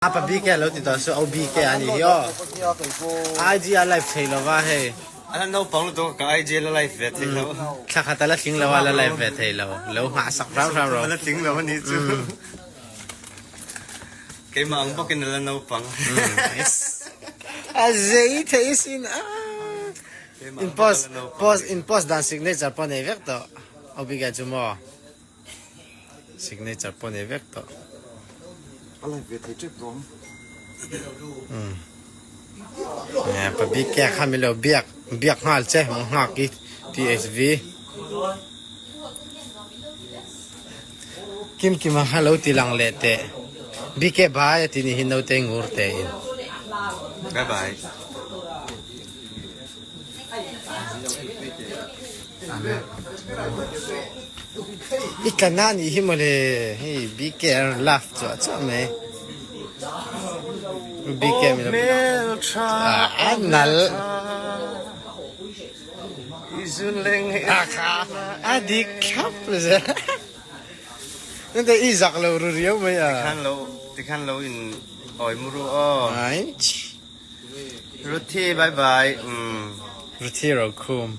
apa bike lo ti to so au bike ani yo IG live thei lo wa he anh nấu bóng to ka ai je la life vet lo kha khata la thing lo wa la live ve thei lo ha sak rau rau ro la ting lo ni chu cái mà ông bốc là nấu bóng a zei thei sin impose dan signature pon e vek to obiga jumo signature pon e vek toอะไรเวทจุดตรงเนี่ยปะบิแกข้ามีเราเบียกหาเจ้มหักอี TSV กิมมาฮัลโหลตีลังเลเตบิแกบายตีนี่หินเอาเตงูเตอินบ๊ายบายอีกันนั่นอีหิมเลยเฮ้ยบิแกลัฟจ้าไหมบิแกมีเราอันนั้นอีซุนเล่งค่ะอันดีครับเลยนั่นแต่อีจักเรารู้เรียวไหมอ่ะที่ขั้นเราอินอ่อยมูรูอ้อ ไอ้ รุที่บายบายรู้ที่เราคุม